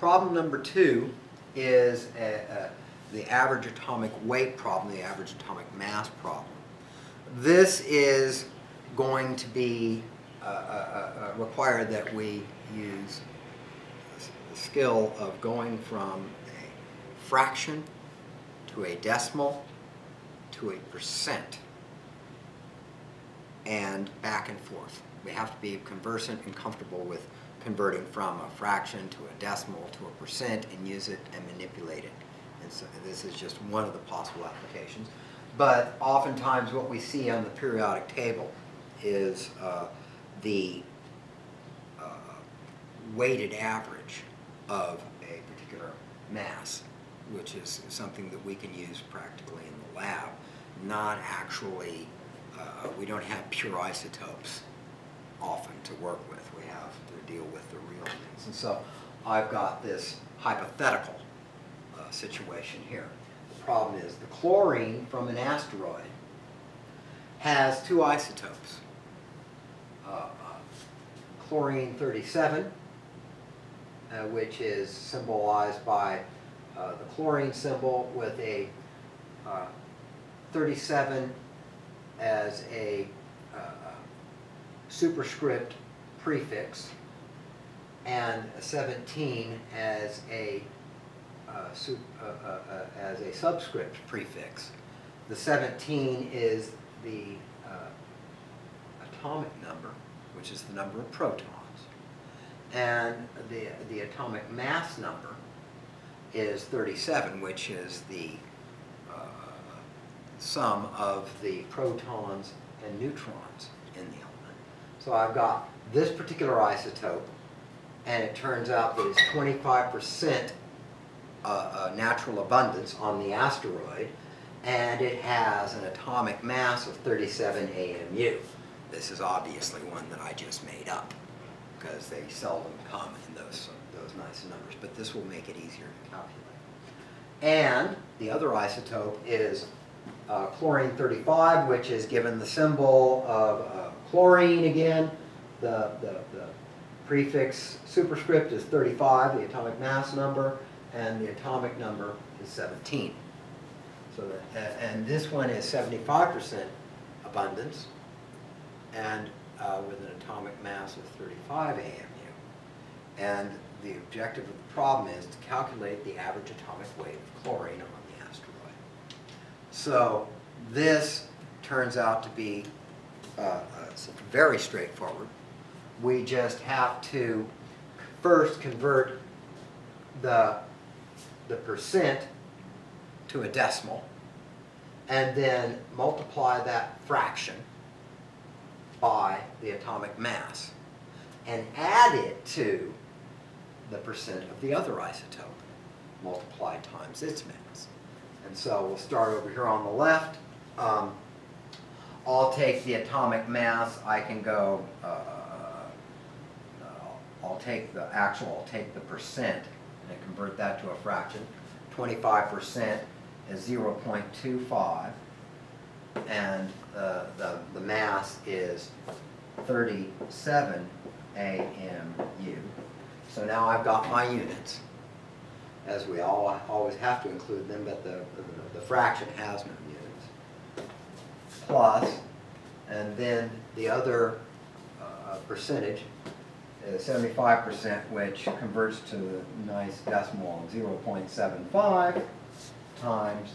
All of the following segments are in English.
Problem number 2 is the average atomic weight problem, the average atomic mass problem. This is going to be require that we use the skill of going from a fraction to a decimal to a percent and back and forth. We have to be conversant and comfortable with converting from a fraction to a decimal to a percent and use it and manipulate it. And so this is just one of the possible applications. But oftentimes what we see on the periodic table is the weighted average of a particular mass, which is something that we can use practically in the lab. Not actually, we don't have pure isotopes often to work with. We have to deal with the real things. And so I've got this hypothetical situation here. The problem is the chlorine from an asteroid has 2 isotopes. Chlorine 37, which is symbolized by the chlorine symbol with a 37 as a superscript prefix and a 17 as a subscript prefix. The 17 is the atomic number, which is the number of protons, and the atomic mass number is 37, which is the sum of the protons and neutrons in the element. So I've got this particular isotope, and it turns out that it's 25% natural abundance on the asteroid, and it has an atomic mass of 37 AMU. This is obviously one that I just made up because they seldom come in those nice numbers, but this will make it easier to calculate. And the other isotope is chlorine 35, which is given the symbol of chlorine again. The prefix superscript is 35, the atomic mass number, and the atomic number is 17. So and this one is 75% abundance, and with an atomic mass of 35 AMU. And the objective of the problem is to calculate the average atomic weight of chlorine on the asteroid. So this turns out to be very straightforward. We just have to first convert the percent to a decimal, and then multiply that fraction by the atomic mass, and add it to the percent of the other isotope, multiplied times its mass. And so we'll start over here on the left. I'll take the atomic mass. I can go, I'll take the percent and convert that to a fraction. 25% is 0.25, and the mass is 37 AMU. So now I've got my units, as we always have to include them, but the fraction has no units. Plus, and then the other percentage is 75%, which converts to the nice decimal of 0.75 times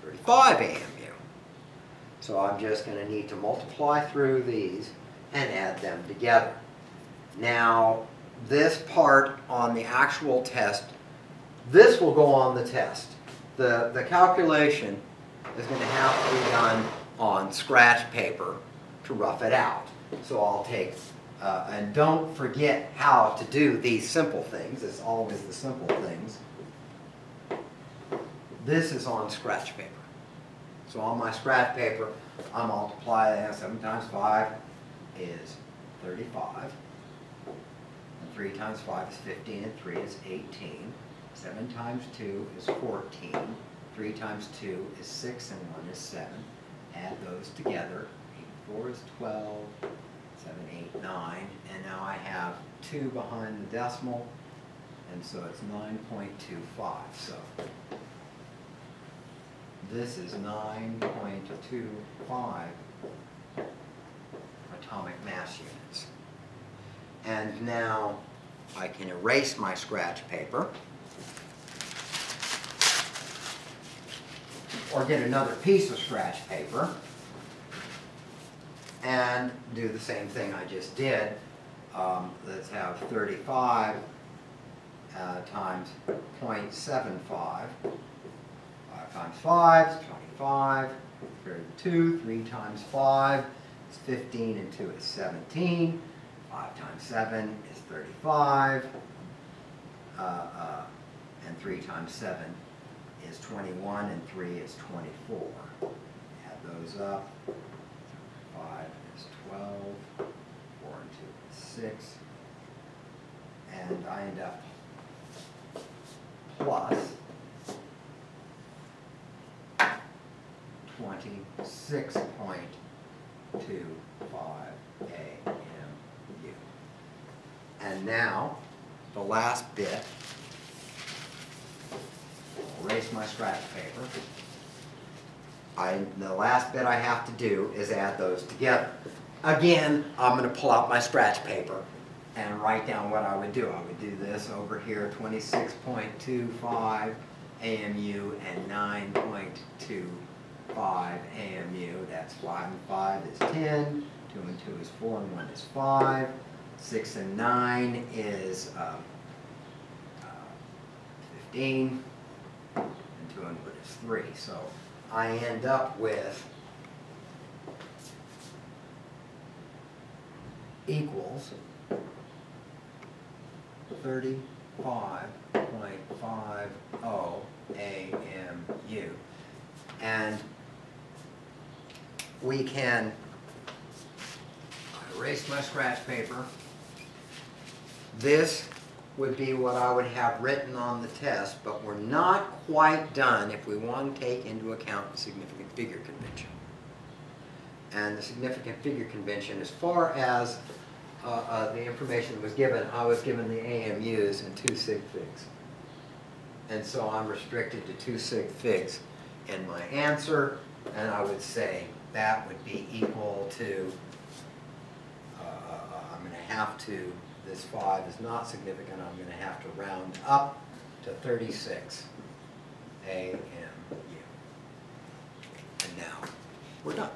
35 AMU. So I'm just going to need to multiply through these and add them together. Now, this part on the actual test, this will go on the test. The calculation is going to have to be done on scratch paper to rough it out. So I'll take, and don't forget how to do these simple things. It's always the simple things. This is on scratch paper. So on my scratch paper, I multiply that. 7 times 5 is 35. And 3 times 5 is 15, and 3 is 18. 7 times 2 is 14. 3 times 2 is 6, and 1 is 7. Add those together. 8 4 is 12. 7, 8, 9. And now I 2 behind the decimal, and so it's 9.25. So this is 9.25 atomic mass units. And now I can erase my scratch paper or get another piece of scratch paper and do the same thing I just did. Let's have 35 times 0.75. 5 times 5 is 25. 32, 3 times 5 is 15, and 2 is 17. 5 times 7 is 35. And 3 times 7 is 21, and 3 is 24. Add those up. 5 is 12. 4 and 2 is 6. And I end up plus 26.25 AMU. And now, the last bit, I'll erase my scratch paper. The last bit I have to do is add those together. Again, I'm going to pull out my scratch paper and write down what I would do. I would do this over here, 26.25 AMU and 9.25 AMU. That's 5 and 5 is 10, 2 and 2 is 4, and 1 is 5. 6 and 9 is 15, and 2 and 1 is 3. So I end up with equals 35.50 AMU. And we can erase my scratch paper. This would be what I would have written on the test, but we're not quite done if we want to take into account the significant figure convention. And the significant figure convention, as far as the information that was given, I was given the AMUs and 2 sig figs. And so I'm restricted to 2 sig figs in my answer, and I would say that would be equal to, I'm going to have to, this 5 is not significant, I'm going to have to round up to 36 AMU. And now we're done.